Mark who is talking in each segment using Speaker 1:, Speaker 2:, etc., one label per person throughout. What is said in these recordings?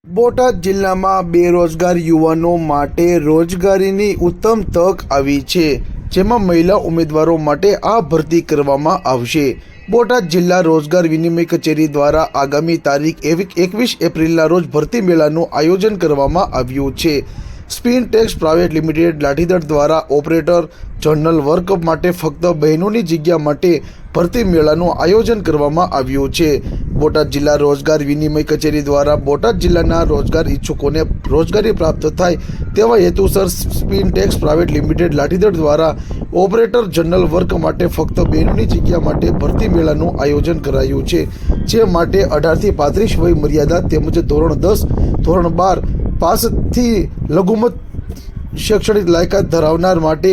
Speaker 1: બોટાદ જિલ્લામાં બેરોજગાર યુવાનો માટે રોજગારીની ઉત્તમ તક આવી છે, જેમાં મહિલા ઉમેદવારો માટે આ ભરતી કરવામાં આવશે। બોટાદ જિલ્લા રોજગાર વિનિમય કચેરી દ્વારા આગામી તારીખ 21 એપ્રિલના રોજ ભરતી મેળાનું આયોજન કરવામાં આવ્યું છે। સ્પિનટેક્સ પ્રાઇવેટ લિમિટેડ લાઠીદળ દ્વારા ઓપરેટર જનરલ વર્ક માટે ફક્ત બહેનોની જગ્યા માટે ભરતી મેળાનું આયોજન કરવામાં આવ્યું છે। બોટાદ જિલ્લા રોજગાર વિનિમય કચેરી દ્વારા બોટાદ જિલ્લાના રોજગાર ઈચ્છુકોને રોજગારી પ્રાપ્ત થાય તેવા હેતુસર સ્પિનટેક્સ પ્રાઇવેટ લિમિટેડ લાઠીદળ દ્વારા ઓપરેટર જનરલ વર્ક માટે ફક્ત બહેનોની જગ્યા માટે ભરતી મેળાનું આયોજન કરાયું છે, જે માટે 18 થી 35 વય મર્યાદા તેમજ ધોરણ 10 ધોરણ 12 પાસથી લઘુમત શૈક્ષણિક લાયકાત ધરાવનાર માટે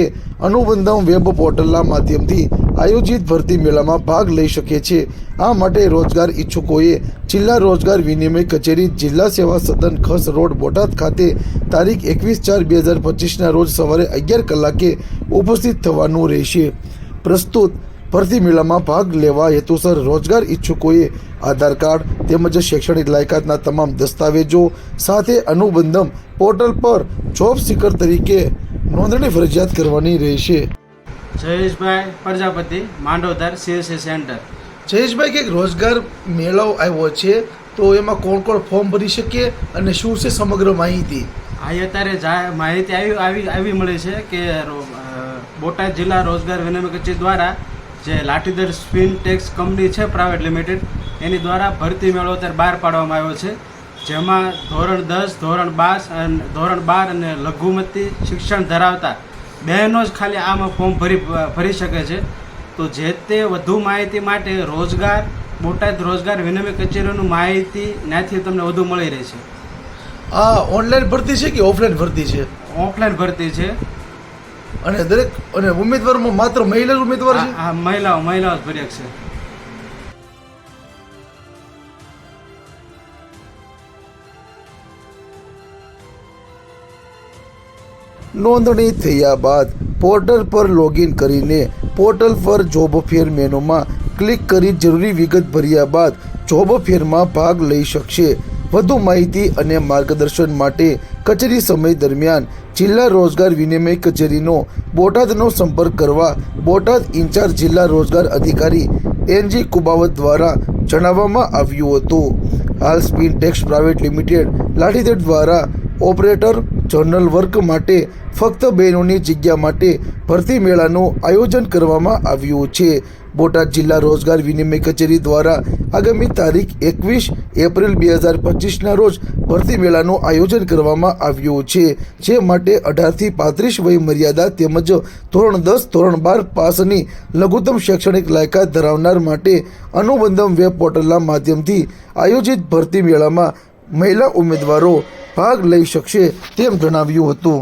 Speaker 1: અનુબંધમ વેબ પોર્ટલના માધ્યમથી આયોજિત ભરતી મેળામાં ભાગ લઈ શકે છે। આ માટે રોજગાર ઈચ્છુકોએ જિલ્લા રોજગાર વિનિમય કચેરી જિલ્લા સેવા સદન ખસ રોડ બોટાદ ખાતે તારીખ 21/4/2025ના રોજ સવારે 11 કલાકે ઉપસ્થિત થવાનું રહેશે। પ્રસ્તુત ભરતી મેળામાં ભાગ લેવા હેતુસર રોજગાર ઈચ્છુકોએ આધાર કાર્ડ તેમજ શૈક્ષણિક લાયકાતના તમામ દસ્તાવેજો સાથે અનુબંધમ પોર્ટલ પર જોબ સીકર તરીકે નોંધણી ફરજિયાત કરવાની રહેશે।
Speaker 2: Jayeshbhai Prajapati, Mandodar CSC centre.
Speaker 1: જયેશભાઈ, કે રોજગાર મેળો આવ્યો છે, તો એમાં કોણ કોણ ફોર્મ ભરી શકે અને શું છે સમગ્ર માહિતી?
Speaker 2: અત્યારે માહિતી આવી મળી છે કે બોટાદ જિલ્લા રોજગાર વિનિમય કચેરી દ્વારા જે લાઠીદળ સ્પિનટેક્સ કંપની છે પ્રાઇવેટ લિમિટેડ, એની દ્વારા ભરતી મેળો અત્યારે બહાર પાડવામાં આવ્યો છે, જેમાં ધોરણ 10 ધોરણ 12 અને લઘુમતી શિક્ષણ ધરાવતા બહેનો જ ખાલી આમાં ફોર્મ ભરી શકે છે। તો જે તે વધુ માહિતી માટે બોટાદ રોજગાર વિનિમય કચેરીનું માહિતી ત્યાંથી તમને વધુ મળી રહેશે।
Speaker 1: આ ઓનલાઈન ભરતી છે કે ઓફલાઈન ભરતી છે?
Speaker 2: ઓફલાઈન ભરતી છે।
Speaker 1: અને દરેક ઉમેદવારોમાં માત્ર મહિલા ઉમેદવાર છે?
Speaker 2: હા, મહિલાઓ જ ભરી શકશે।
Speaker 1: નોંધણી થયા બાદ પોર્ટલ પર લોગિન કરીને પોર્ટલ પર જોબ ફેર મેનુમાં ક્લિક કરી જરૂરી વિગત ભર્યા બાદ જોબ ફેરમાં ભાગ લઈ શકશે। વધુ માહિતી અને માર્ગદર્શન માટે કચેરી સમય દરમિયાન જિલ્લા રોજગાર વિનિમય કચેરીનો બોટાદનો સંપર્ક કરવા બોટાદ ઇન્ચાર્જ જિલ્લા રોજગાર અધિકારી NG કુબાવત દ્વારા જણાવવામાં આવ્યું હતું। હાલ સ્પિનટેક્સ પ્રાઇવેટ લિમિટેડ લાઠીદળ દ્વારા ઓપરેટર જનરલ વર્ક માટે ફક્ત બહેનોની જગ્યા માટે ભરતી મેળાનું આયોજન કરવામાં આવ્યું છે। બોટાદ જિલ્લા રોજગાર વિનિમય કચેરી દ્વારા આગામી તારીખ 21 એપ્રિલ 2025ના રોજ ભરતી મેળાનું આયોજન કરવામાં આવ્યું છે, જે માટે 18 થી 35 વય મર્યાદા તેમજ ધોરણ 10 ધોરણ 12 પાસની લઘુત્તમ શૈક્ષણિક લાયકાત ધરાવનાર માટે અનુબંધમ વેબ પોર્ટલના માધ્યમથી આયોજિત ભરતી મેળામાં મહિલા ઉમેદવારો ભાગ લઈ શકશે તેમ જણાવ્યું હતું।